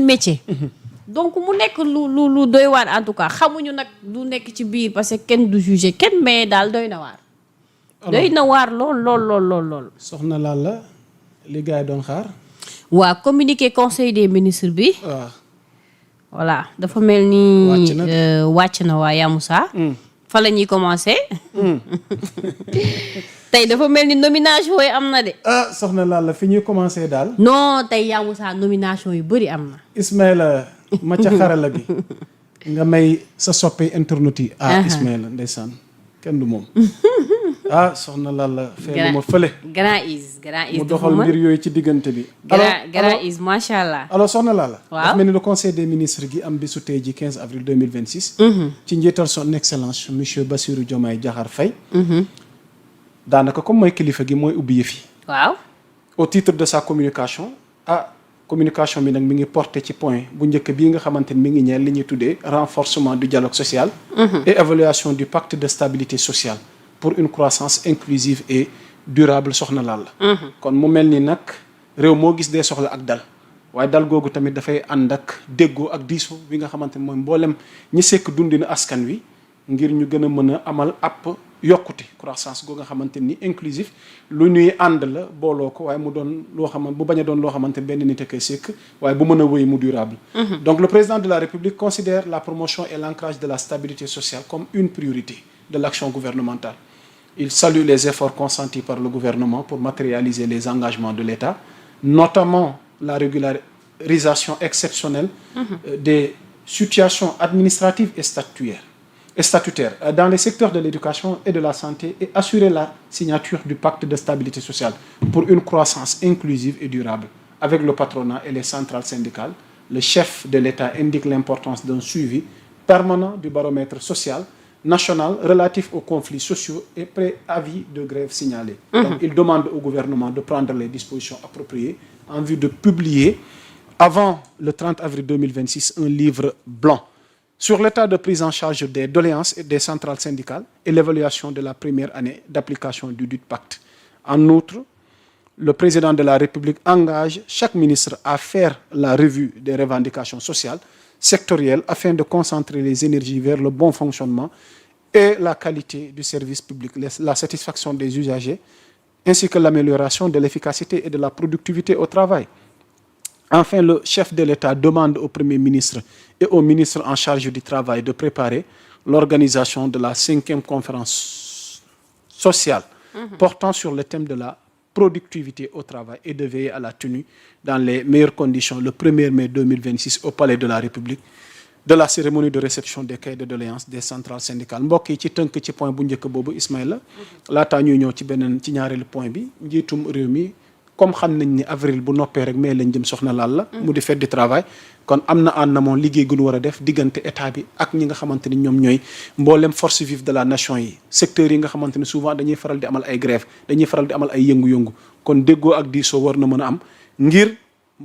métier. donc mu nekk lu doy waar en tout cas xamuñu nag du nekk ci biir parce que kenn du juger kenn mais daal doy na waar. doy na waar lool. soxna Lalla li gars yi doon xaar. waa communiqué conseil des ministres bi. waaw. voilà dafa mel ni. wàcc na waa Yamoussa. fa la ñuy commencé. tey dafa mel ni nomination yi am na de. soxna Lalla fi ñuy commencé daal. non tey Yamoussa nomination yu bëri am na. Ismaïla ma ca xarala gi nga may sa soppe internet yi. Ismaïla ndeysaan kenn du moom. soxna Lalla feelu ma fële. grand is mu doxal mbir yooyu ci diggante bi. grand is macha allah. alors soxna Lalla. waaw dafa mel ni le conseil des ministres gi am bisu tey ji 15 avril 2026. ci njiital son excellence monsieur Bassirou Diomaye Diakhar Faye. daanaka comme mooy kilifa gi mooy ubbi yëf yi. waaw. au titre de sa communication. communication bi nag mi ngi porté ci point bu njëkk bii nga xamante ni mi ngi ñeel li ñuy tuddee renforcement du dialogue social. et évaluation du pacte de stabilité sociale. pour une croissance inclusive et durable soxna Lalla. kon mu mel ni nag réew moo gis dee soxla ak dal waaye dal googu tamit dafay ànd ak déggoo ak diisoo bi nga xamante ni mooy mboolem ñi sekk dundina askan wi ngir ñu gën a mën a amal ab yokkute croissance goo nga xamante ni inclusif lu ñuy ànd la booloo ko waaye mu doon loo xamante bu bañ a doon loo xamante ni benn nit a koy sekk waaye bu mën a wéy mu durable. donc le président de la République considère la promotion et l'ancrage de la stabilité sociale comme une priorité de l'action gouvernementale. Il salue les efforts consentis par le gouvernement pour matérialiser les engagements de l'État, notamment la régularisation exceptionnelle des situations administratives et statutaires dans les secteurs de l'éducation et de la santé et assurer la signature du pacte de stabilité sociale pour une croissance inclusive et durable. Avec le patronat et les centrales syndicales, le chef de l'État indique l'importance d'un suivi permanent du baromètre social national relatif aux conflits sociaux et préavis de grève signalés. Donc, il demande au gouvernement de prendre les dispositions appropriées en vue de publier avant le 30 avril 2026 un livre blanc sur l'état de prise en charge des doléances et des centrales syndicales et l'évaluation de la première année d'application du dit pacte. En outre, le président de la République engage chaque ministre à faire la revue des revendications sociales sectorielles afin de concentrer les énergies vers le bon fonctionnement et la qualité du service public, la satisfaction des usagers, ainsi que l'amélioration de l'efficacité et de la productivité au travail. Enfin, le chef de l'État demande au Premier ministre et au ministre en charge du travail de préparer l'organisation de la 5e conférence sociale portant sur le thème de la productivité au travail et de veiller à la tenue dans les meilleures conditions le 1er mai 2026 au Palais de la République de la cérémonie de réception des cahiers de doléances des centrales syndicales. mbokk yi ci tënk ci point bu njëkk boobu Ismaïla laataa ñuy ñëw ci ñaareelu point bi njiitum réew mi comme xam nañ ni avril bu noppee rek mai lañ jëm soxna Lalla mu di fête du travail kon am na en amont liggéey gu ñu war a def diggante état bi ak ñi nga xamante ni ñoom ñooy mboolem force vive de la nation yi secteurs yi nga xamante ni souvent dañuy faral di amal ay grève dañuy faral di amal ay yëngu-yëngu kon déggoo ak diisoo war na mën a am ngir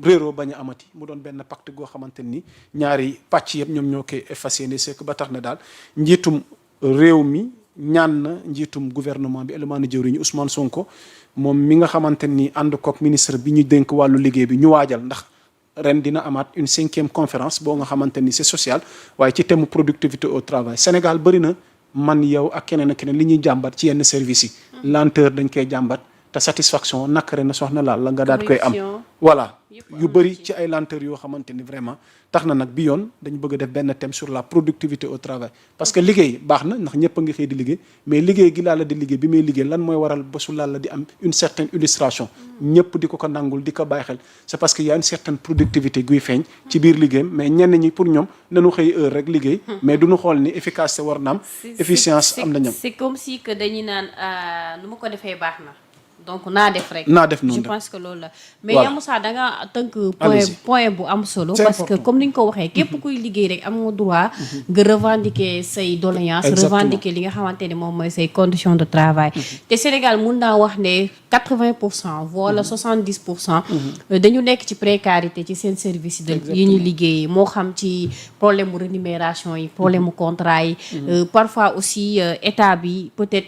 réeroo bañ a amati mu doon benn pacte goo xamante ni ñaari pàcc yëpp ñoom ñoo koy fas yéene sekk ba tax na daal njiitum réew mi ñaan na njiitum gouvernement bi élément na jëwriñu Ousmane Sonko moom mi nga xamante ni ànd kook ministre bi ñu dénk wàllu liggéey bi ñu waajal ndax ren dina amaat une 5e conférence boo nga xamante ni c'est social waaye ci thème productivité au travail Sénégal bëri na man yow ak keneen ak keneen li ñuy jàmbat ci yenn services yi lenteur dañ koy jàmbat te satisfaction nakare na soxna Lalla nga daal koy am voilà yu bëri ci ay lenteur yoo xamante ni vraiment tax na nag bi yoon dañu bëgg a def benn thème sur la productivité au travail parce que liggéey baax na ndax ñëpp a ngi xëy di liggéey mais liggéey gi Lalla di liggéey bi muy liggéey lan mooy waral bésu Lalla di am une certaine illustration ñëpp di ko nangul di ko bàyyi xel c'est parce que y a une certaine productivité guy feeñ ci biir liggéeyam mais ñenn ñi pour ñoom nañu xëy heure rek liggéey mais duñu xool ni efficacité war na am efficience am na ñam c'est comme si que dañuy naan nu ma ko defee baax na donc naa def rek naa def noonu je pense que loolu la mais Yamoussa da nga tënk point bu am solo parce que comme ni ñu ko waxee képp kuy liggéey rek am nga droit nga revendiquer say doléances revendiquer li nga xamante ne moom mooy say conditions de travail te Sénégal mun naa wax ne 80% wala 70% dañu nekk ci précarité ci seen service de yi ñu liggéey moo xam ci problème mu rémunération yi problème mu contrat yi parfois aussi état bi peut-être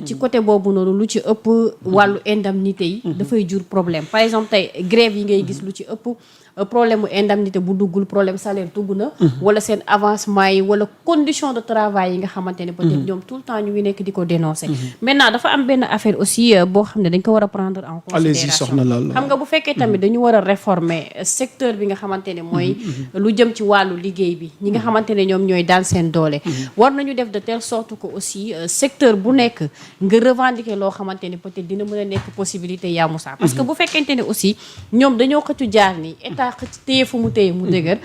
ci côté boobu noonu lu ci ëpp wàllu indemnité yi dafay jur problème par exemple tey grève yi ngay gis lu ci ëpp problème mu indemnité bu duggul problème salaire dugg na wala seen avancement yi wala condition de travail yi nga xamante ne peut-être ñoom tout le temps ñu ngi nekk di ko dénoncer maintenant dafa am benn affaire aussi boo xam ne dañ ko war a prendre en considération xam nga bu fekkee tamit dañu war a réformer secteur bi nga xamante ne mooy lu jëm ci wàllu liggéey bi ñi nga xamante ne ñoom ñooy daan seen doole war nañu def de telle sorte que aussi secteur bu nekk nga revendiquer loo xamante ne peut-être dina mën a nekk possibilité yaa Moussa parce que bu fekkente ne aussi ñoom dañoo xëccu jaar ni état xëcc téye fu mu téye mu dëgër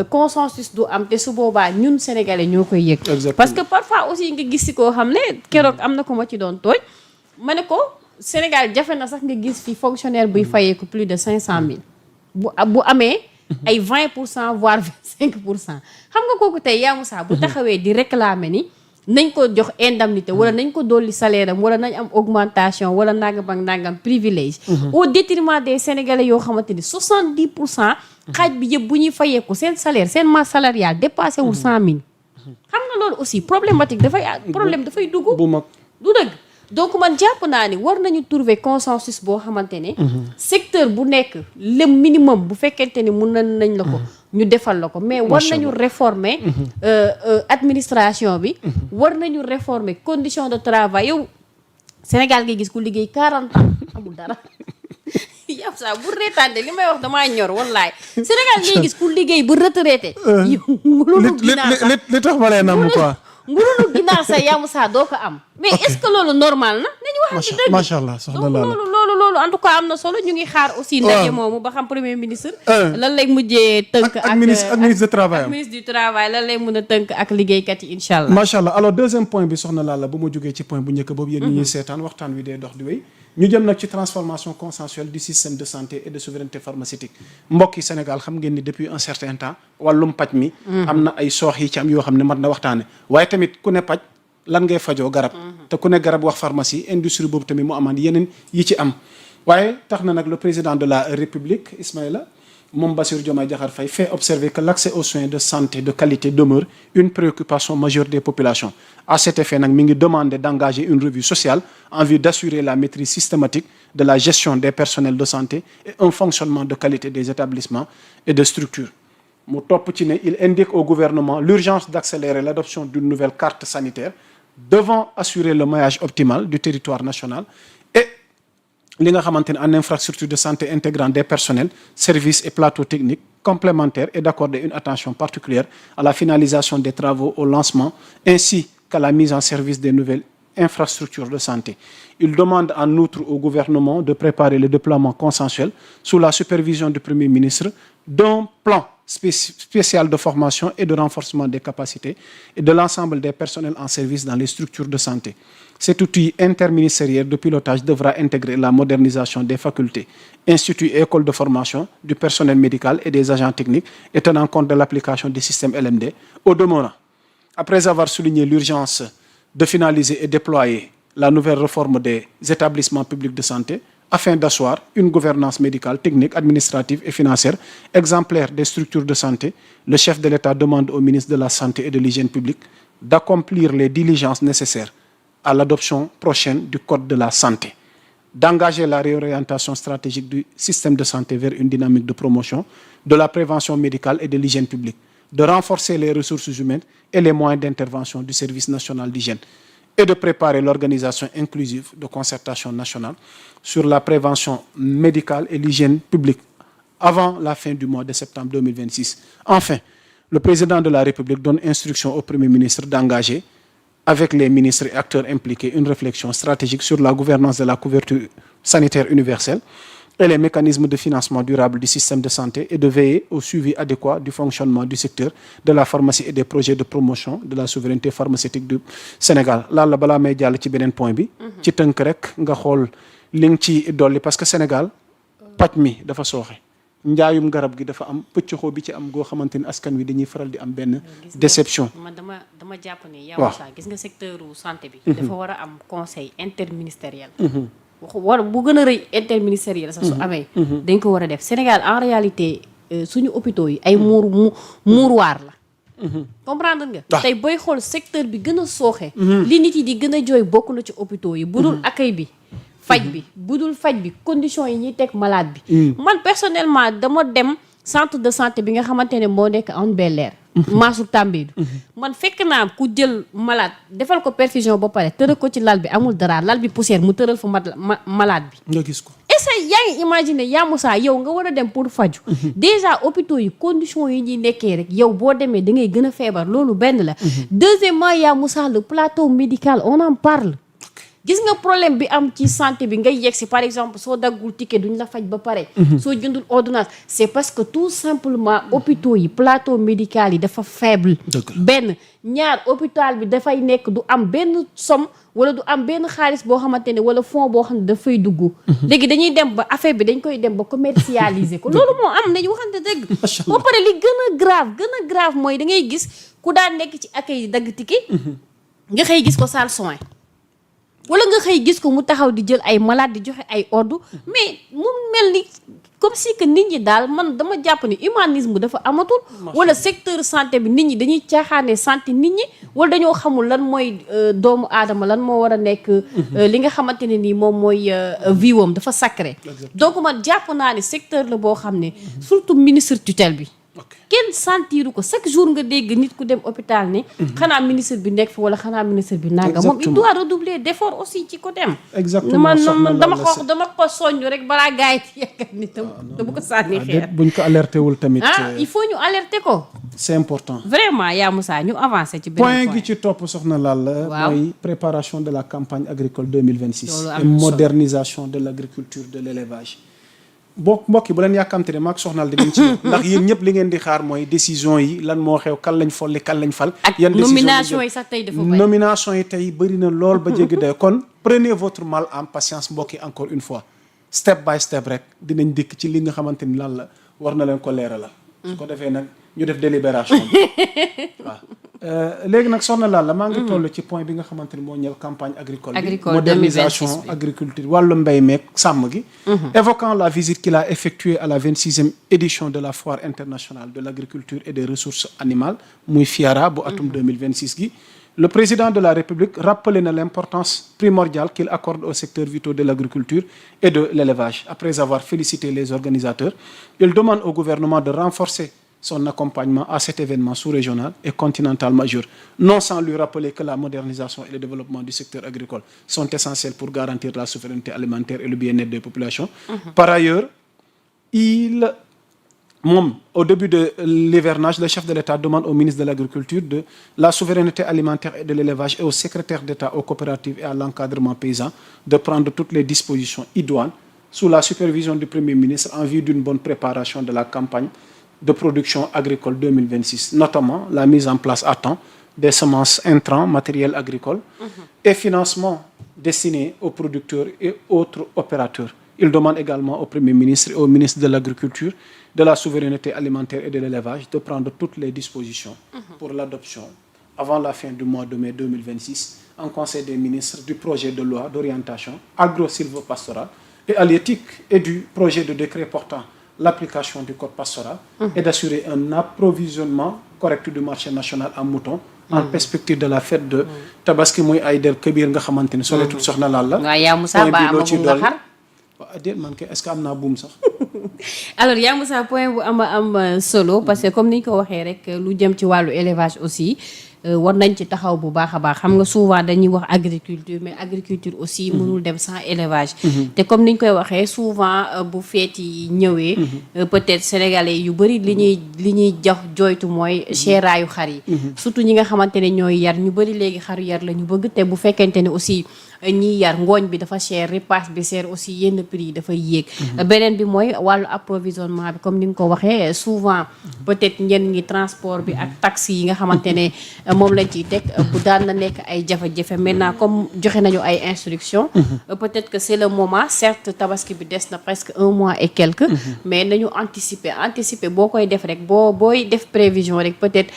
consensus du am te su boobaa ñun sénégalais ñoo koy yëg parce que parfois aussi nga gis si koo xam ne keroog am na ko ma ci doon tooñ ma ne ko Sénégal jafe na sax nga gis fi fonctionnaire buy fayeeku plus de 500 000 bu amee ay 20% voire 25% xam nga kooku tey yaa Moussa bu taxawee di réclamer ni nañ ko jox indemnité wala nañ ko dolli salaire am wala nañ am augmentation wala nangam ak nangam privilège au détriment des sénégalais yoo xamante ni 70% xaaj bi yëpp bu ñuy fayeeku seen salaire seen masse salariale dépassé wul 100 000 xam nga loolu aussi problématique dafay dugg du dëgg donc man jàpp naa ni war nañu trouver consensus boo xamante ne secteur bu nekk le minimum bu fekkente ni mun nañ la ko ñu defal la ko mais war nañu réformer administration bi war nañu réformer condition de travail yow Sénégal ngay gis ku liggéey 40 ans amul dara yow sax bu reetaande li may wax damaa ñor wallaay Sénégal ngay gis ku liggéey bu retraité li tax ma leen am quoi ngurulu ginaar sa yamu saa doo ko am mais est-ce que loolu normal na nañu wax ci dëgg macha allah soxna Lalla loolu en tout cas am na solo ñu ngi xaar aussi ndaje moomu ba xam premier ministre lan lay mujjee tënk ak ministre du travail lan lay mën a tënk ak liggéeykat yi incha allah macha allah alors deuxième point bi soxna Lalla bu ma jógee ci point bu njëkk boobu yéen ñi ñuy seetaan waxtaan wi dee dox di wéy ñu jëm nag ci transformation consensuelle du système de santé et de souveraineté pharmaceutique mbokki Sénégal xam ngeen ni depuis un certain temps wàllum paj mi am na ay soox yi ci am yoo xam ne mat na waxtaane waaye tamit ku ne paj lan ngay fajoo garab te ku ne garab wax pharmacie industrie boobu tamit mu amaan yeneen yi ci am waaye tax na nag le président de la République Ismaïla moom Bassirou Diomaye Diakhar Faye fait observer que l'accès aux soins de santé de qualité demeure une préoccupation majeure des populations. À cet effet nag mi ngi demander d'engager une revue sociale en vue d'assurer la maîtrise systématique de la gestion des personnels de santé et un fonctionnement de qualité des établissements et de structures. mu topp ci ne il indique au gouvernement l'urgence d'accélérer l'adoption d'une nouvelle carte sanitaire devant assurer le maillage optimal du territoire national et li nga xamante ne en infrastructure de santé intégrant des personnels services et plateaux techniques complémentaires et d'accorder une attention particulière à la finalisation des travaux au lancement ainsi qu'à la mise en service des nouvelles infrastructures de santé. Il demande en outre au gouvernement de préparer le déploiement consensuel sous la supervision du Premier ministre d'un plan spécial de formation et de renforcement des capacités et de l'ensemble des personnels en service dans les structures de santé. Cet outil interministériel de pilotage devra intégrer la modernisation des facultés, instituts et écoles de formation du personnel médical et des agents techniques et tenant compte de l'application du système LMD. Au demeurant, après avoir souligné l'urgence de finaliser et déployer la nouvelle réforme des établissements publics de santé afin d'asseoir une gouvernance médicale, technique, administrative et financière exemplaire des structures de santé, le chef de l'État demande au ministre de la Santé et de l'Hygiène publique d'accomplir les diligences nécessaires à l'adoption prochaine du Code de la santé, d'engager la réorientation stratégique du système de santé vers une dynamique de promotion de la prévention médicale et de l'hygiène publique, de renforcer les ressources humaines et les moyens d'intervention du service national d'hygiène et de préparer l'organisation inclusive de concertation nationale sur la prévention médicale et l'hygiène publique avant la fin du mois de septembre 2026. Enfin, le président de la République donne instruction au Premier ministre d'engager avec les ministres et acteurs impliqués une réflexion stratégique sur la gouvernance de la couverture sanitaire universelle et les mécanismes de financement durable du système de santé et de veiller au suivi adéquat du fonctionnement du secteur de la pharmacie et des projets de promotion de la souveraineté pharmaceutique du Sénégal. Lalla balaa may jàll ci beneen point bi. ci tënk rek nga xool li nga ci dolli parce que Sénégal paj mi dafa sooxe. njaayum garab gi dafa am pëccxoo bi ci am goo xamante ni askan wi dañuy faral di am benn déception. man dama jàpp ne yow sax gis nga secteur santé bi. dafa war a am conseil interministériel. war bu gën a rëy interministériel sax su amee. dañ ko war a def Sénégal en réalité suñu hôpitaux yi ay muuruwaar la. comprendre nga. tey booy xool secteur bi gën a sooxe. li nit yi di gën a jooy bokk na ci hôpitaux yi. budul accueil bi. faj bi budul faj bi conditions yi ñuy teg malade bi. man personnellement dama dem centre de santé bi nga xamante ne moo nekk en Bel-Air Mansour Tambidou man fekk naa ku jël malade defal ko perfusion ba pare tëral ko ci lal bi amul dara lal bi poussière mu tëral fa malade bi nga gis ko yaa ngi imaginer yaa Moussa yow nga war a dem pour faju déjà hôpitaux yi conditions yi ñuy nekkee rek yow boo demee da ngay gën a feebar loolu benn la deuxièmement yaa Moussa le plateau médical on en parle gis nga problème bi am ci santé bi ngay yegg si par exemple soo daggul ticket duñ la faj ba pare soo jëndul ordonnance c'est parce que tout simplement hôpitaux yi plateau médical yi dafa faible benn ñaar hôpital bi dafay nekk du am benn somme wala du am benn xaalis boo xamante ne wala fonds boo xam ne dafay dugg léegi dañuy dem ba affaire bi dañ koy dem ba commercialiser ko loolu moo am nañu waxante dëgg ba pare li gën a grave mooy da ngay gis ku daan nekk ci accueil yi dagg ticket nga xëy gis ko salle soin wala nga xëy gis ko mu taxaw di jël ay malade di joxe ay ordre mais mu mel ni comme si que nit ñi daal man dama jàpp ni humanisme dafa amatul wala secteur santé bi nit ñi dañuy caaxaane santé nit ñi wala dañoo xamul lan mooy doomu aadama lan moo war a nekk li nga xamante ne nii moom mooy viwam dafa sacré donc man jàpp naa ne secteur la boo xam ne surtout ministre tutelle bi kenn sentiru ko chaque jour nga dégg nit ku dem hôpital ne xanaa ministre bi nekk fi wala xanaa ministre bi nanga moom il doit redoubler d'effort aussi ci côté am exactement man dama ko soññ rek balaa gars yi di yeggat ni te bu ko sànni xeer buñ ko alerté wul tamit il faut ñu alerter ko c'est important vraiment yaa Moussa ñu avancé ci beneen point gi ci topp soxna Lalla mooy préparation de la campagne agricole 2026 et modernisation de l'agriculture de l'élevage mbokk yi bu leen yàkkamte ne maag soxnaal di ngeen ci ndax yéen ñëpp li ngeen di xaar mooy décision yi lan moo xew kan lañ folli kan lañ fal yan nomination yi sax tey dafa bëri nomination yi tey bëri na lool ba jéggi day kon prenez votre mal en patience mbokk yi encore une fois step by step rek dinañ dikk ci li nga xamante ni lan la war na leen ko leeralal su ko defee nag ñu def délibération bi waaw léegi nag soxna Lalla maa ngi toll ci point bi nga xamante ni moo ñëw campagne agricole bi modernisation agriculture wàllu mbay meeg sàmm gi évoquant la visite qu'il a effectuée à la 26e édition de la foire internationale de l'agriculture et des ressources animales muy FIARA bu atum 2026 gi le président de la République rappelé na l'importance primordiale qu'il accorde au secteur vital de l'agriculture et de l'élevage après avoir félicité les organisateurs il demande au gouvernement de renforcer son accompagnement à cet événement sous-régional et continental majeur, non sans lui rappeler que la modernisation et le développement du secteur agricole sont essentiels pour garantir la souveraineté alimentaire et le bien-être des populations. Par ailleurs, au début de l'hivernage, le chef de l'État demande au ministre de l'Agriculture, de la souveraineté alimentaire et de l'élevage et au secrétaire d'État aux coopératives et à l'encadrement paysan de prendre toutes les dispositions idoines sous la supervision du Premier ministre en vue d'une bonne préparation de la campagne de production agricole 2026, notamment la mise en place à temps des semences intrants, matériel agricole et financement destinés aux producteurs et autres opérateurs. Il demande également au Premier ministre et au ministre de l'Agriculture, de la souveraineté alimentaire et de l'élevage de prendre toutes les dispositions pour l'adoption avant la fin du mois de mai 2026 en Conseil des ministres du projet de loi d'orientation agro-sylvo-pastoral et halieutique et du projet de décret portant l'application du code pastoral et d'assurer un approvisionnement correct du marché national en moutons en perspective de la fête de Tabaski muy Aïd el-Kabir nga xamante ni soleetul soxna Lalla. waaw yaa Moussa ba amagum nga xar. waaw déet man kay est-ce que am naa buum sax. alors yaa Moussa point bu am solo parce que comme ni ñu ko waxee rek lu jëm ci wàllu élevage aussi war nañ ci taxaw bu baax a baax xam nga souvent dañuy wax agriculture mais agriculture aussi mënul dem sans élevage te comme ni ñu koy waxee souvent bu feet yi ñëwee peut-être sénégalais yu bëri li ñuy jox jooytu mooy seeraayu xar yi surtout ñi nga xamante ne ñooy yar ñu bëri léegi xaru yar la ñu bëgg te bu fekkente ne aussi ñiy yar ngooñ bi dafa cher ripaas bi cher aussi yenn prix yi dafay yéeg beneen bi mooy wàllu approvisionnement bi comme ni nga ko waxee souvent peut-être ñenn ñi transport bi ak taxes yi nga xamante ne moom lañ ciy teg bu daan na nekk ay jafe-jafe maintenant comme joxe nañu ay instructions peut-être que c'est le moment certes tabaski bi des na presque 1 mois et quelques mais nañu anticiper boo koy def rek booy def prévision rek peut-être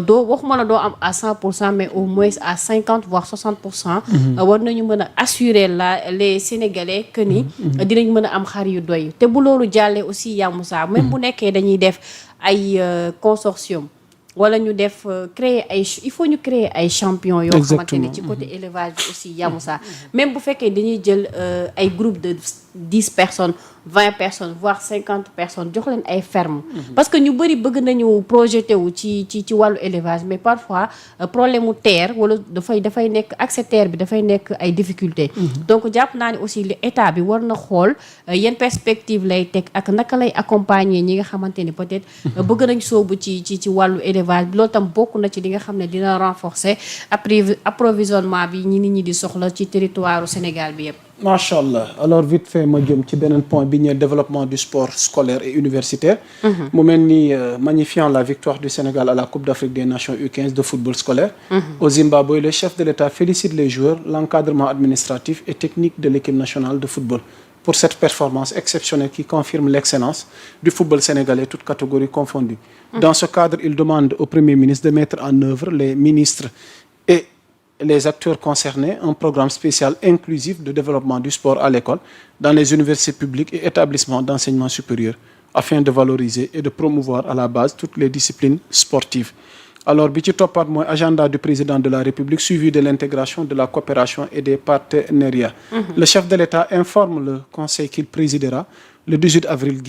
doo waxuma la doo am à 100% mais au moins à 50 voire 60% war nañu mën a assurer les Sénégalais que ni dinañ mën a am xar yu doy te bu loolu jàllee aussi yaa Moussa même bu nekkee dañuy def ay consortium wala ñu def il faut ñu créer ay champions yoo xamante ne ci côté élevage bi aussi yaa Moussa même bu fekkee dañuy jël ay groupe de 10 personnes 20 personnes voire 50 personnes jox leen ay ferme parce que ñu bëri bëgg nañu projeté wu ci wàllu élevage mais parfois problème mu terre wala dafay nekk accès terre bi dafay nekk ay difficultés donc jàpp naa ne aussi li état bi war na xool yan perspective lay teg ak naka lay accompagner ñi nga xamante ni peut-être bëgg nañ soobu ci wàllu élevage bi loolu tam bokk na ci li nga xam ne dina renforcer approvisionnement bi nit ñi di soxla ci territoire Sénégal bi yëpp. macha allah alors vite fait ma jëm ci beneen point bi ñëw développement du sport scolaire et universitaire. mu mel ni magnifiant la victoire du Sénégal à la Coupe d'Afrique des Nations U15 de football scolaire. Au Zimbabwe, le chef de l'État félicite les joueurs, l'encadrement administratif et technique de l'équipe nationale de football pour cette performance exceptionnelle qui confirme l'excellence du football sénégalais, toutes catégories confondues. Dans ce cadre, il demande au Premier ministre de mettre en œuvre, les ministres et les acteurs concernés, un programme spécial inclusif de développement du sport à l'école, dans les universités publiques et établissements d'enseignement supérieur, afin de valoriser et de promouvoir à la base toutes les disciplines sportives. Alors, bi ci toppaat mooy agenda du président de la République suivi de l'intégration, de la coopération et des partenariats. Le chef de l'État informe le conseil qu'il présidera le 18 avril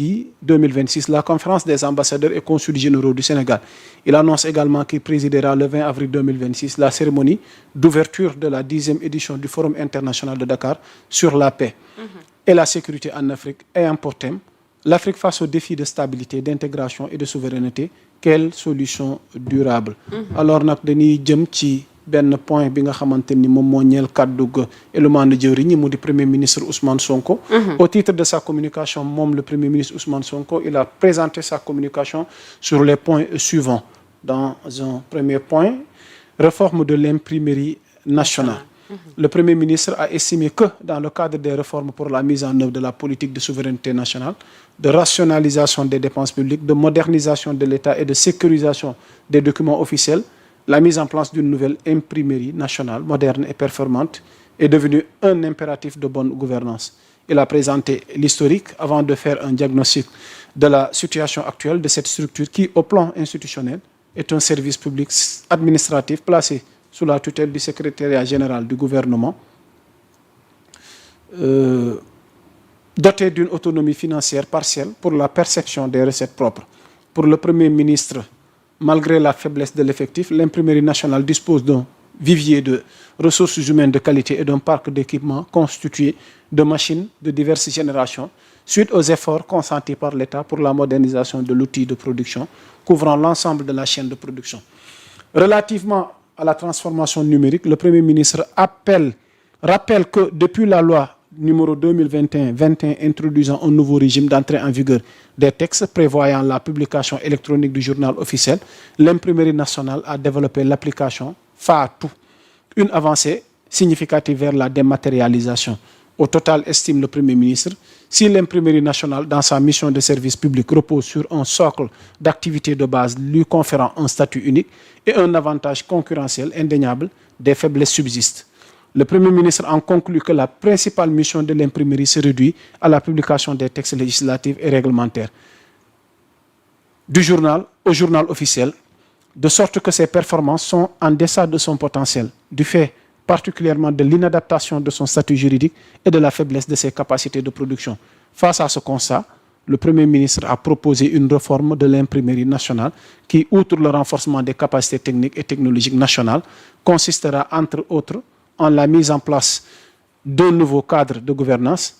2026 la conférence des ambassadeurs et consuls généraux du Sénégal. Il annonce également qu'il présidera le 20 avril 2026 la cérémonie d'ouverture de la 10e édition du Forum international de Dakar sur la paix et la sécurité en Afrique et un pour thème l'Afrique face aux défis de stabilité, d'intégration et de souveraineté. Quelle solution durable? Alors nag dañuy jëm ci benn point bi nga xamante ni moom moo ñeel kàddug élément de jëwriñ ñi mu di premier ministre Ousmane Sonko. Au titre de sa communication moom le premier ministre Ousmane Sonko il a présenté sa communication sur les points suivants. Dans un premier point, réforme de l'imprimerie nationale. Le Premier ministre a estimé que dans le cadre des réformes pour la mise en œuvre de la politique de souveraineté nationale, de rationalisation des dépenses publiques, de modernisation de l'État et de sécurisation des documents officiels, la mise en place d'une nouvelle imprimerie nationale moderne et performante est devenue un impératif de bonne gouvernance. Il a présenté l'historique avant de faire un diagnostic de la situation actuelle de cette structure qui, au plan institutionnel, est un service public administratif placé sous la tutelle du secrétariat général du gouvernement, doté d'une autonomie financière partielle pour la perception des recettes propres. Pour le Premier ministre, malgré la faiblesse de l'effectif, l'imprimerie nationale dispose d'un vivier de ressources humaines de qualité et d'un parc d'équipements constitué de machines de diverses générations, suite aux efforts consentis par l'État pour la modernisation de l'outil de production, couvrant l'ensemble de la chaîne de production. Relativement à la transformation numérique, le Premier ministre rappelle que depuis la loi numéro 2021-21 introduisant un nouveau régime d'entrée en vigueur des textes prévoyant la publication électronique du journal officiel, l'imprimerie nationale a développé l'application Fatou, une avancée significative vers la dématérialisation. Au total, estime le Premier ministre, si l'imprimerie nationale, dans sa mission de service public, repose sur un socle d'activités de base lui conférant un statut unique et un avantage concurrentiel indéniable, des faiblesses subsistent. Le Premier ministre en conclut que la principale mission de l'imprimerie se réduit à la publication des textes législatifs et réglementaires du journal au journal officiel, de sorte que ses performances sont en deçà de son potentiel, du fait particulièrement de l'inadaptation de son statut juridique et de la faiblesse de ses capacités de production. Face à ce constat, le Premier ministre a proposé une réforme de l'imprimerie nationale qui, outre le renforcement des capacités techniques et technologiques nationales, consistera entre autres en la mise en place d'un nouveau cadre de gouvernance,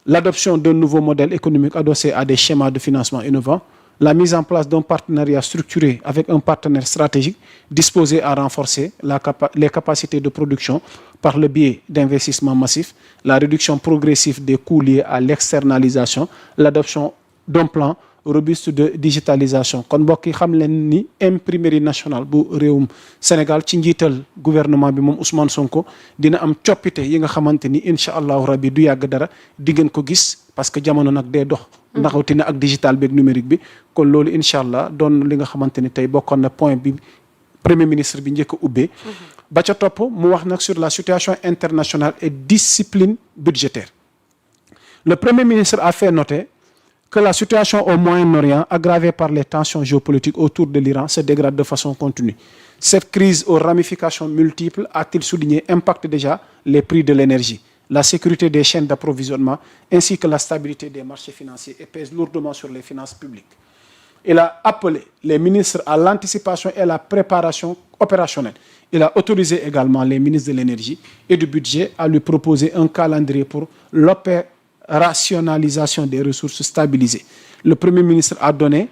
l'adoption d'un nouveau modèle économique adossé à des schémas de financement innovants, la mise en place d'un partenariat structuré avec un partenaire stratégique disposé à renforcer les capacités de production par le biais d'investissements massifs, la réduction progressive des coûts liés à l'externalisation, l'adoption d'un plan robuste de digitalisation. Kon mbokk yi xam leen ni imprimerie nationale bu réewum Sénégal ci njiital gouvernement bi moom Ousmane Sonko dina am coppite yi nga xamante ni incha allahu rabbi du yàgg dara di ngeen ko gis parce que jamono nag day dox. ndaxawtina ak digital beeg numérique bi kon loolu incha allah doon li nga xamante ni tey bokkoon na point bi premier ministre bi njëkk a ubbee. ba ca topp mu wax nag sur la situation internationale et discipline budgétaire. Le Premier ministre a fait noter que la situation au Moyen-Orient, aggravée par les tensions géopolitiques autour de l'Iran, se dégrade de façon continue. Cette crise aux ramifications multiples, a-t-il souligné, impacte déjà les prix de l'énergie, la sécurité des chaînes d'approvisionnement ainsi que la stabilité des marchés financiers et pèse lourdement sur les finances publiques. Il a appelé les ministres à l'anticipation et à la préparation opérationnelle. Il a autorisé également les ministres de l'énergie et du budget à lui proposer un calendrier pour l'opérationnalisation des ressources stabilisées. Le Premier ministre a donné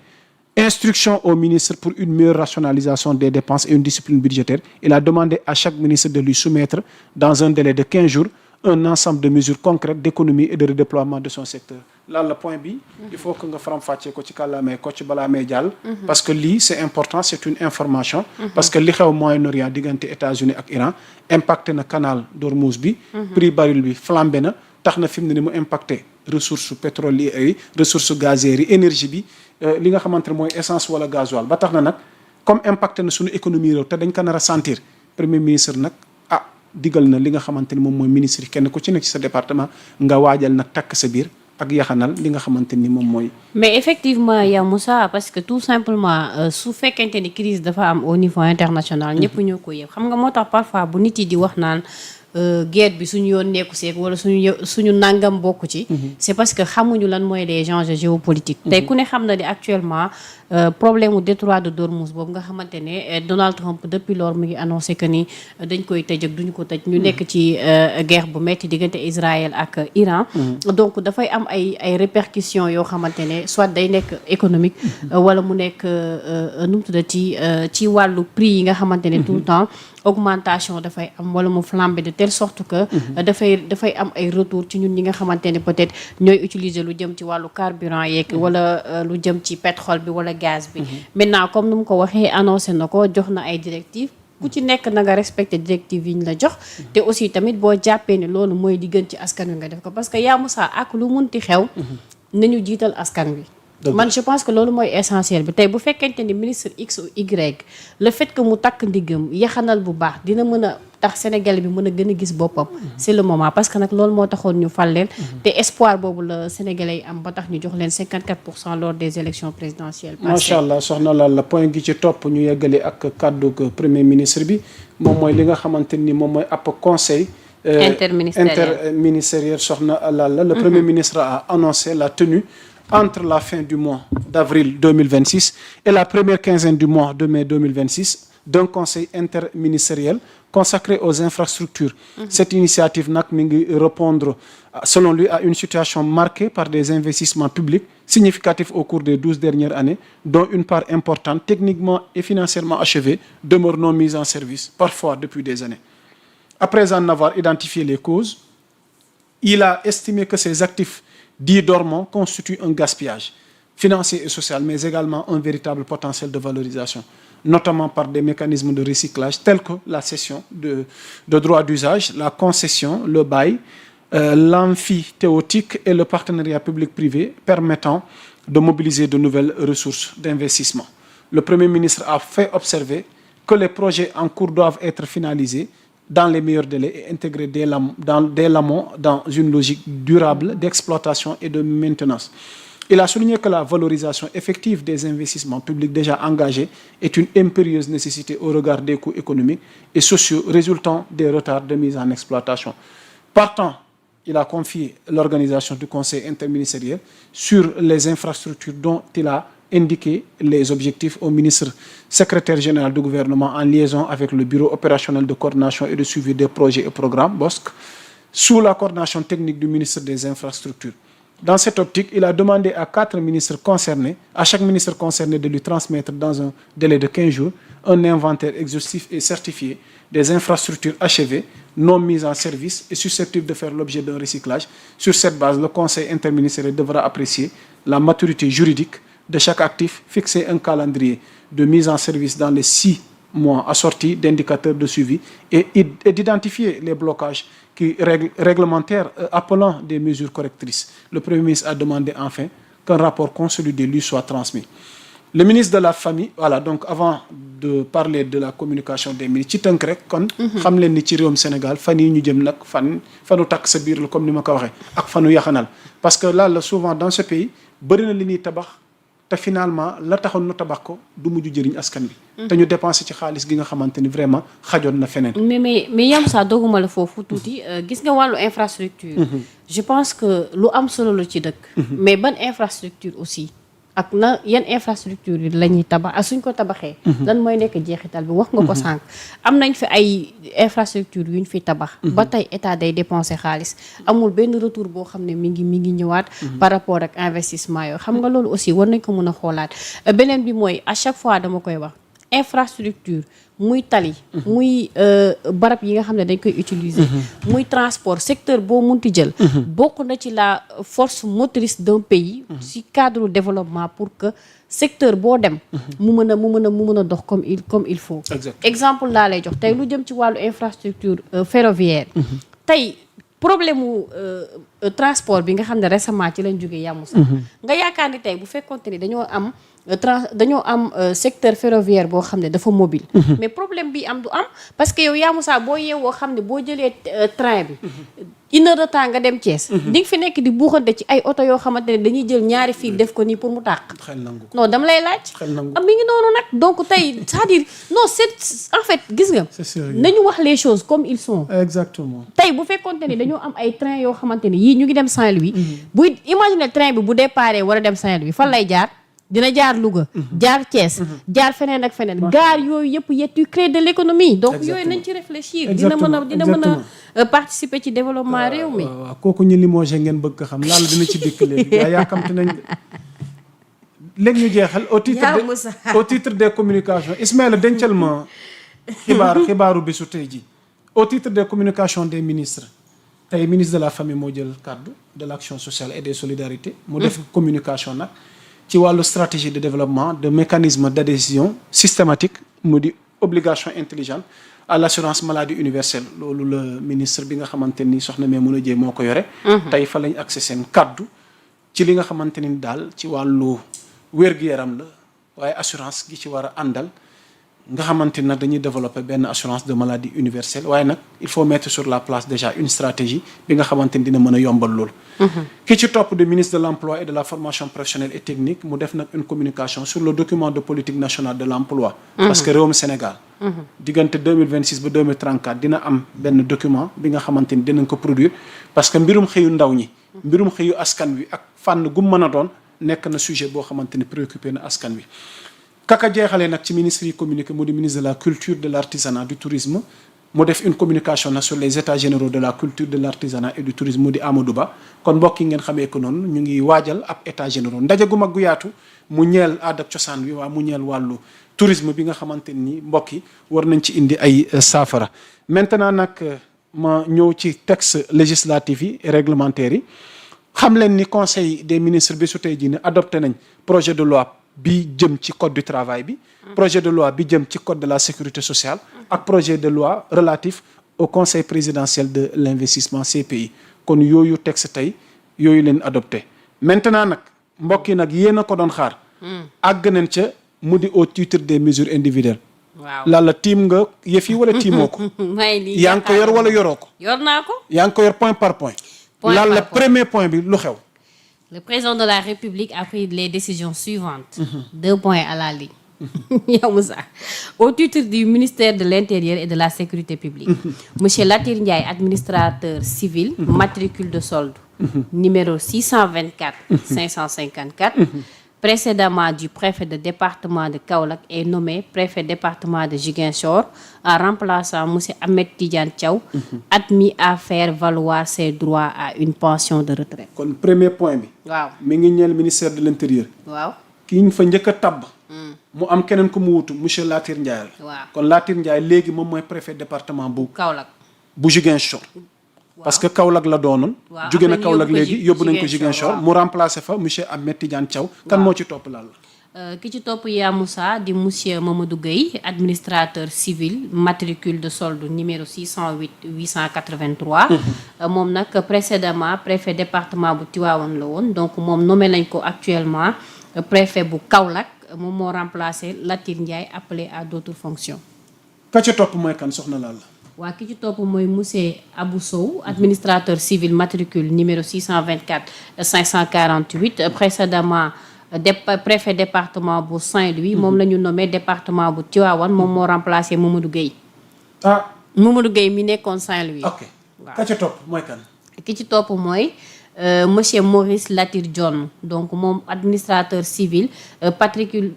instruction aux ministres pour une meilleure rationalisation des dépenses et une discipline budgétaire. Il a demandé à chaque ministre de lui soumettre, dans un délai de 15 jours, un ensemble de mesures concrètes d'économie et de redéploiement de son secteur. Là, le point B, il faut que nous fassions parce que lii, c'est important, c'est une information. Parce que li xew Moyen-Orient diggante États-Unis ak Iran impacté na canal d'Ormuz bi, prix baril bi flambé na, tax na fi mu ne ni mu impacté ressources pétrolières yi, ressources gazières yi, énergie bi, li nga xamante ne mooy essence wala gasoil ba tax na nag comme impacté na suñu économie réew te dañ ko nar a sentir premier ministre nag digal na li nga xamante ni moom mooy ministre yi kenn ku ci nekk ci sa département nga waajal nag takk sa biir ak yaxanal li nga xamante ni moom mooy. mais effectivement yaa Moussa parce que tout simplement su fekkente ni crise dafa am au niveau international ñëpp ñoo ko yëg xam nga moo tax parfois bu nit yi di wax naan guerre bi suñu yoon nekku seeg wala suñu nangam bokku ci. c'est parce que xamuñu lan mooy les enjeux géopolitiques. tey ku ne xam na ni actuellement problème mu détroit de Dormouz boobu nga xamante ne Donald Trump depuis lors mu ngi annoncé que ni dañ koy tëj ak duñu ko tëj. ñu nekk ci guerre bu metti diggante Israël ak Iran. donc dafay am ay répercussions yoo xamante ne soit day nekk économique. wala mu nekk nu mu tuddati ci wàllu prix yi nga xamante ne tout le temps augmentation dafay am wala mu flambé de telle sorte que. dafay am ay retour ci ñun ñi nga xamante ne peut-être ñooy utiliser lu jëm ci wàllu carburant yeeg wala lu jëm ci pétrole bi wala gaz bi. maintenant comme nu mu ko waxee annoncé na ko jox na ay directives. ku ci nekk na nga respecté directive yi ñu la jox. te aussi tamit boo jàppee ne loolu mooy li gën ci askan wi nga def ko parce que yaa Moussa ak lu munti xew. nañu jiital askan wi. man je pense que loolu mooy essentiel bi tey bu fekkente ni ministre X ou Y le fait que mu takk ndiggam yaxanal bu baax dina mën a tax Sénégal bi mën a gën a gis boppam. c'est le moment parce que nag loolu moo taxoon ñu fal leen. te espoir boobu la Sénégalais yi am ba tax ñu jox leen 54% lors des élections présidentielles. macha allah soxna la point gi ci topp ñu yeggale ak kàddu premier ministre bi moom mooy li nga xamante ni moom mooy ab conseil. interministériel soxna la le premier ministre a annoncé la tenue. entre la fin du mois d'avril 2026 et la première quinzaine du mois de mai 2026 d'un conseil interministériel consacré aux infrastructures. Cette initiative nag mi ngi répondre selon lui à une situation marquée par des investissements publics significatifs au cours des 12 dernières années dont une part importante techniquement et financièrement achevée demeure non mise en service parfois depuis des années. Après en avoir identifié les causes, il a estimé que ces actifs dits dormants constituent un gaspillage financier et social, mais également un véritable potentiel de valorisation, notamment par des mécanismes de recyclage tels que la cession de droits d'usage, la concession, le bail, l'emphytéotique et le partenariat public-privé permettant de mobiliser de nouvelles ressources d'investissement. Le Premier ministre a fait observer que les projets en cours doivent être finalisés dans les meilleurs délais et intégrés dès l'amont dans une logique durable d'exploitation et de maintenance. Il a souligné que la valorisation effective des investissements publics déjà engagés est une impérieuse nécessité au regard des coûts économiques et sociaux résultant des retards de mise en exploitation. Partant, il a confié l'organisation du Conseil interministériel sur les infrastructures dont il a indiquer les objectifs au ministre secrétaire général du gouvernement en liaison avec le bureau opérationnel de coordination et de suivi des projets et programmes BOSC sous la coordination technique du ministre des infrastructures. Dans cette optique, il a demandé à chaque ministre concerné de lui transmettre dans un délai de 15 jours un inventaire exhaustif et certifié des infrastructures achevées, non mises en service et susceptibles de faire l'objet d'un recyclage. Sur cette base, le Conseil interministériel devra apprécier la maturité juridique de chaque actif, fixer un calendrier de mise en service dans les 6 mois assorti d'indicateurs de suivi et d'identifier les blocages réglementaires appelant des mesures correctrices. Le Premier ministre a demandé enfin qu'un rapport consolidé lui soit transmis. Le ministre de la Famille, voilà, donc avant de parler de la communication des ministres, ci tënk rek kon xam leen ni ci réewum Sénégal fan yi ñu jëm nag fanu takk sa biir la comme ni ma ko waxee ak fanu yaxanal parce que là souvent dans ce pays bëri na li ñuy tabax te finalement la taxoon nu tabax ko du mujj jëriñ askan bi. te ñu dépensé ci xaalis gi nga xamante ni vraiment xajoon na feneen. mais Yamoussa dogguma la foofu tuuti gis nga wàllu infrastructure. je pense que lu am solo la ci dëkk. mais ban infrastructure aussi. ak yan infrastructure yi la ñuy tabax ak suñ ko tabaxee. lan mooy nekk jeexital bi wax nga ko sànq. am nañ fi ay infrastructure yu ñu fi tabax. ba tey état day dépenser xaalis amul benn retour boo xam ne mi ngi ñëwaat. par rapport ak investissement yooyu xam nga loolu aussi war nañ ko mën a xoolaat. beneen bi mooy à chaque fois dama koy wax infrastructure muy tali. muy barab yi nga xam ne dañ koy utiliser. muy transport secteur boo munti jël. bokk na ci la force motrice d'un pays. ci cadre développement pour que secteur boo dem. mu mën a dox comme il faut. exemple laa lay jox tey lu jëm ci wàllu infrastructure ferroviaire. tey problème mu transport bi nga xam ne récemment ci lañ jógee Yamoussa. nga yaakaar ni tey bu fekkonte ni dañoo am secteur ferroviaire boo xam ne dafa mobile. mais problème bi am du am parce que yow Yamoussa boo yeewoo xam ne boo jëlee train bi. 1 heure de temps nga dem Thiès. di nga fi nekk di buuxante ci ay oto yoo xamante ne dañuy jël ñaari fil def ko nii pour mu tàq. non dama lay laaj. mi ngi noonu nag donc tey c'est-à-dire non c'est en fait gis nga. nañu wax les choses comme ils sont. exactement tey bu fekkonte ni dañoo am ay train yoo xamante ni yii ñu ngi dem Saint-Louis. buy imaginer train bi bu déparé war a dem Saint-Louis fan lay jaar. dina jaar Louga jaar Thiès jaar feneen ak feneen gaar yooyu yëpp tu crées de l'économie donc yooyu nañ ci réfléchir dina mën a participer ci développement réew mi waaw kooku ñu limogé ngeen bëgg ko xam laal dina ci dikk léegi gaa yaakamte nañ léegi ñu jeexal au titre des communications Ismaïla dencal ma xibaaru bésu tey ji au titre des communications des ministres tey ministre de la famille moo jël kàddu de l'action sociale et des solidarités mu def communication nag ci wàllu stratégie de développement de mécanisme d'adhésion systématique mu di obligation intelligente à l'assurance maladie universelle loolu la ministre bi nga xamante ni soxna Maimouna Dièye moo ko yore. tey fa lañ accès seen kaddu ci li nga xamante ni daal ci wàllu wér-gu-yaram la waaye assurance gi ci war a àndal nga xamante ni nag dañuy développer benn assurance de maladie universelle waaye nag il faut mettre sur la place déjà une stratégie bi nga xamante ni dina mën a yombal loolu. ki ci topp de ministre de l'emploi et de la formation professionnelle et technique mu def nag une communication sur le document de politique nationale de l'emploi. parce que réewum Sénégal. diggante 2026 ba 2034 dina am benn document bi nga xamante ni dinañ ko produire parce que mbirum xëyu ndaw ñi. mbirum xëyu askan wi ak fànn gu mën a doon nekk na sujet boo xamante ni préoccupé na askan wi. kaka jeexalee nag ci ministre yi communiqué mu di ministre de la culture de l'artisanat du tourisme mu def une communication nag sur les états généraux de la culture de l'artisanat et du tourisme mu di Amadou Ba kon mbokk yi ngeen xamee ko noonu ñu ngi waajal ab états généraux ndaje gu mag gu yaatu mu ñeel aada ak cosaan bi waa mu ñeel wàllu tourisme bi nga xamante ni mbokk yi war nañ ci indi ay saafara. maintenant nag ma ñëw ci texte législatif yi et réglementaires yi xam leen ni conseil des ministres bi su tey jii ne adopté nañ projet de loi bi jëm ci code du travail bi projet de loi bi jëm ci code de la sécurité sociale ak projet de loi relatif au conseil présidentiel de l'investissement CPI kon yooyu texte tey yooyu leen adopté maintenant nag mbokk yi nag yéen a ko doon xaar àgg nañ ca mu di au titre des mesures individuelles waaw lalla tiim nga yëf yi wala tiimoo ko yaa ngi ko yor wala yoroo ko yor naa ko yaa ngi ko yor point par point lalla premier point bi lu xew. Le président de la République a pris les décisions suivantes. 2 points à la ligne. Yamoussa. Au titre du ministère de l'Intérieur et de la Sécurité publique. Monsieur Latir Ndiaye, administrateur civil, matricule de solde, numéro 624 554. Précédemment du préfet de département de Kaolack est nommé préfet département de Ziguinchor en remplaçant monsieur Ahmed Tidiane Thiaw, admis à faire valoir ses droits à une pension de retraite. kon premier point bi. waaw mi ngi ñeel ministère de l'intérieur. waaw ki ñu fa njëkk a tabb. mu am keneen ku mu wutu monsieur Latir Ndiaye la. waaw kon Latir Ndiaye léegi moom mooy préfet département bu. Kaolack bu Ziguinchor. parce que Kaolack la doonoon. waaw jóge na Kaolack léegi yóbbu nañ ko Ziguinchor waaw. mu remplacer fa monsieur Ahmed Tidiane Thiaw. kan moo ci topp laal la. ki ci topp Yamoussa di monsieur Mamadou Gueye administrateur civil matricule de solde numéro 608 883. moom nag précédemment préfet département bu Tivaouane la woon donc moom nommé nañ ko actuellement préfet bu Kaolack moom moo remplacé Latir Ndiaye appelé à d'autres fonctions. ka ci topp mooy kan soxna laal la. waa ki ci topp mooy monsieur Abou Sow administrateur civil matricule numéro 624 548 précédemment préfet département bu Saint-Louis moom la ñu nommé département bu Tivaouane moom moo remplacé Mamadou Gueye. Mamadou Gueye mi nekkoon Saint-Louis. ok waaw ka ca topp mooy kan. ki ci topp mooy monsieur Maurice Latir Dione donc moom administrateur civil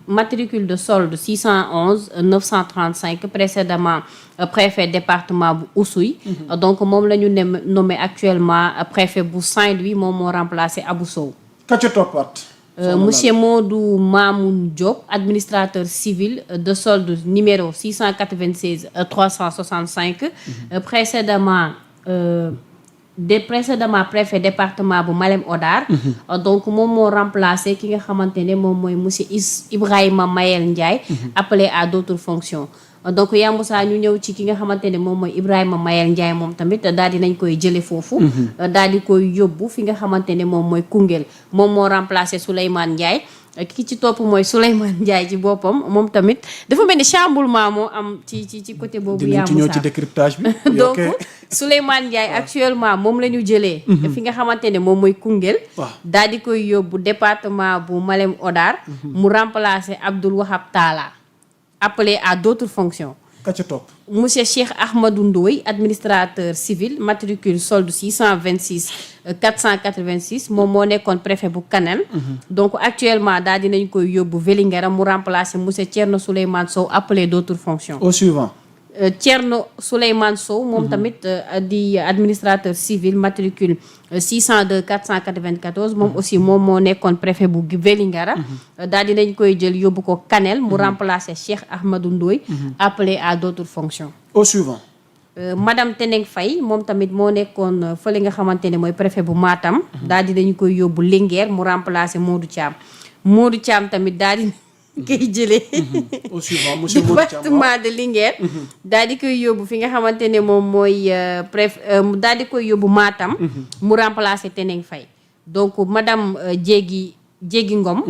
matricule de solde 611 935 précédemment préfet département bu Oussouye. donc moom la ñu nommé actuellement préfet bu Saint-Louis moom moo remplacé Abou Sow. ka ca toppaat. Monsieur Modou Mamoun Diop administrateur civil de solde numéro 696 365 précédemment préfet département bu Malem Hodar. donc moom moo remplacé ki nga xamante ne moom mooy monsieur Ibrahima Mayel Ndiaye. appelé à d'autres fonctions. donc yaa Moussa ñu ñëw ci ki nga xamante ne moom mooy Ibrahima Mayel Ndiaye moom tamit daal di nañ koy jële foofu. daal di koy yóbbu fi nga xamante ne moom mooy Koungheul moom moo remplacé Souleymane Ndiaye. ki ci topp mooy Souleymane Ndiaye ci boppam moom tamit dafa mel ni chamboulement moo am ci côté boobu. yaa Moussa dinañ ci ñëw ci décryptage bi. donc Souleymane Ndiaye actuellement moom la ñu jëlee. fi nga xamante ne moom mooy Koungheul. daal di koy yóbbu département bu Malem Hodar. mu remplacer Abdoul Wahab Talla. appelé à d'autres fonctions. ka ca topp. monsieur Cheikh Ahmadou Ndoye administrateur civil matricule solde 626 486 moom moo nekkoon préfet bu Kanel. donc actuellement daal dinañ koy yóbbu Vélingara mu remplacer monsieur Thierno Souleymane Sow appelé d'autres fonctions. au suivant. Thierno Souleymane Sow moom tamit di administrateur civil matricule 602 494 moom aussi moom moo nekkoon préfet bu Vélingara. daal dinañ koy jël yóbbu ko Kanel mu remplacer Cheikh Ahmadou Ndoye appelé à d'autres fonctions. au suivant. madame Teneng Faye moom tamit moo nekkoon fële nga xamante ne mooy préfet bu Matam. daal dinañ koy yóbbu Linguère mu remplacer Modou Thiam tamit daal di koy jëlee. au suivant monsieur Modou Thiam département de Linguère. daal di koy yóbbu fi nga xamante ne moom mooy daal di koy yóbbu Matam. mu remplacer Teneng Faye donc madame Diégui Ngom.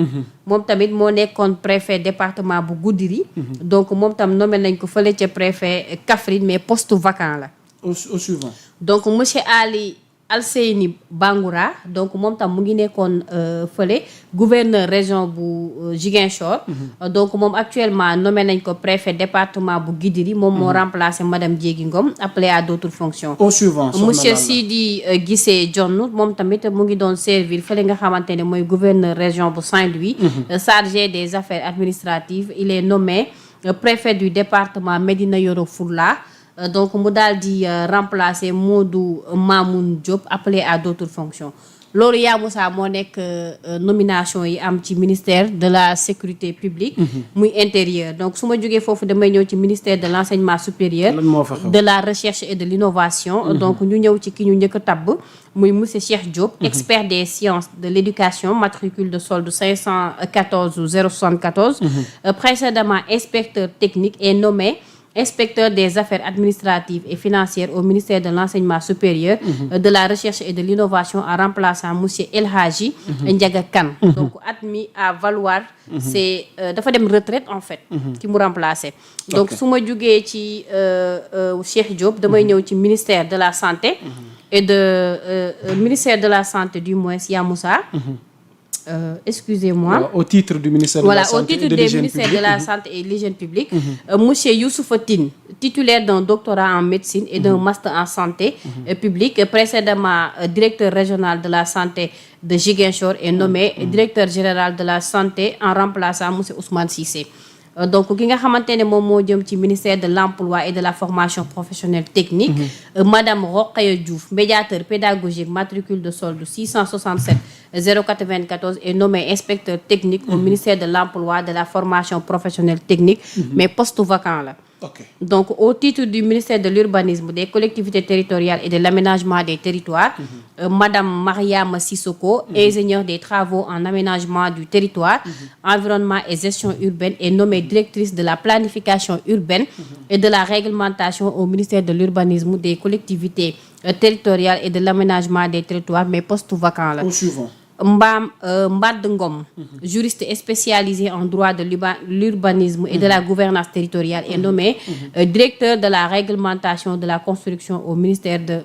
moom tamit moo nekkoon préfet département bu Goudiri. donc moom tam nommé nañ ko fële ca préfet Kaffrine mais poste vacant la. au suivant. donc monsieur Ali Alseyni Bangoura donc moom tam mu ngi nekkoon fële gouverneur région bu Ziguinchor. donc moom actuellement nommé nañ ko préfet département bu Goudiri moom moo remplacé madame Diégui Ngom appelé à d'autres fonctions. au suivant monsieur Sidi Guissé Dione moom tamit mu ngi doon servir fële nga xamante ne mooy gouverneur région bu Saint-Louis. chargé des affaires administratives il est nommé préfet du département Médina Yoro Foulah. donc mu daal di remplacer Modou Mamoun Diop appelé à d'autres fonctions loolu yaa Moussa moo nekk nomination yi am ci ministère de la sécurité publique. muy intérieur donc su ma jógee foofu damay ñëw ci ministère de l'enseignement supérieur. de la recherche et de l'innovation. donc ñu ñëw ci ki ñu njëkk a tabb muy monsieur Cheikh Diop. expert des sciences de l'éducation matricule de solde 514 074. précédemment inspecteur technique et nommé inspecteur des affaires administratives et financières au ministère de l'enseignement supérieur, de la recherche et de l'innovation en remplaçant monsieur El Hadji Ndiaga Kane. donc admis à valoir c'est dafa dem retraite en fait ki mu remplacé. donc su ma jugee ci Cheikh Diop damay ñëw ci ministère de la santé et ministère de la santé du moins yaa Moussa. Excusez-moi. Au titre du ministère de la Santé et de l'Hygiène publique. de la Santé et de l'Hygiène publique. Monsieur Youssoufa Tine, titulaire d'un doctorat en médecine et d'un master en santé publique, précédemment directeur régional de la santé de Ziguinchor et nommé directeur général de la santé en remplaçant monsieur Ousmane Cissé. donc ki nga xamante ne moom moo jëm ci ministère de l'emploi et de la formation professionnelle technique. madame Rokhaya Diouf médiateur pédagogique matricule de solde 667 094 est nommé inspecteur technique au ministère de l'emploi de la formation professionnelle technique. mais poste vacant la. donc au titre du ministère de l'urbanisme des collectivités territoriales et de l'aménagement des territoires. madame Mariama Sissoko ingénieure des travaux en aménagement du territoire. environnement et gestion urbaine est nommée directrice de la planification urbaine et de la réglementation au ministère de l'urbanisme des collectivités territoriales et de l'aménagement des territoires mais poste vacant la. Au suivant. Mbad Ngom, juriste spécialisé en droit de l'urbanisme et de la gouvernance territoriale est nommé directeur de la réglementation de la construction au ministère de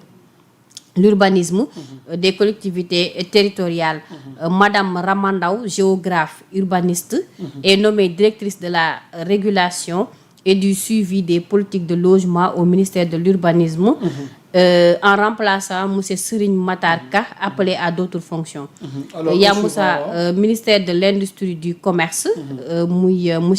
l'urbanisme, des collectivités territoriales. Madame Ramandaw, géographe urbaniste, est nommée directrice de la régulation et du suivi des politiques de logement au ministère de l'urbanisme, en remplaçant M. Serigne Matarka, appelé à d'autres fonctions. Il y a ministère de l'industrie du commerce, M.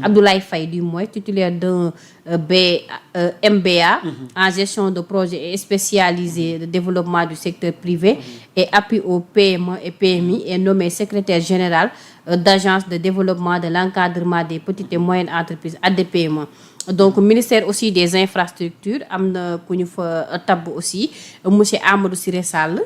Abdoulaye Faye du moins, titulaire d'un MBA en gestion de projets et spécialisé de développement du secteur privé et appui au PME et PMI, est nommé secrétaire général d'agence de développement de l'encadrement des petites et moyennes entreprises, ADPME. Donc ministère aussi des infrastructures, amna kuñu fa tab aussi monsieur Amadou Siré Sall,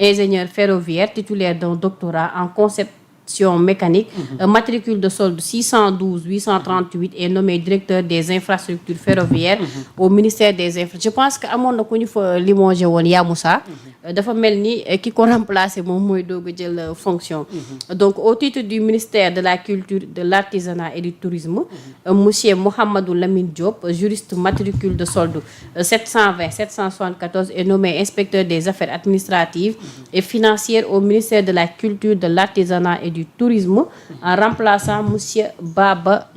ingénieur ferroviaire titulaire d'un doctorat en conception mécanique, matricule de solde 612 838, est nommé directeur des infrastructures ferroviaires au ministère des infrastructures. Je pense que amon na kuñu fa limogé won Ya Moussa dafa melni ki ko remplacer mom moy dogu jël fonction. Donc au titre du ministère de la culture, de l'artisanat et du tourisme, monsieur Mohamedou Lamine Diop, juriste matricule de solde 720 774, est nommé inspecteur des affaires administratives et financières au ministère de la culture, de l'artisanat et du tourisme, en remplaçant monsieur Baba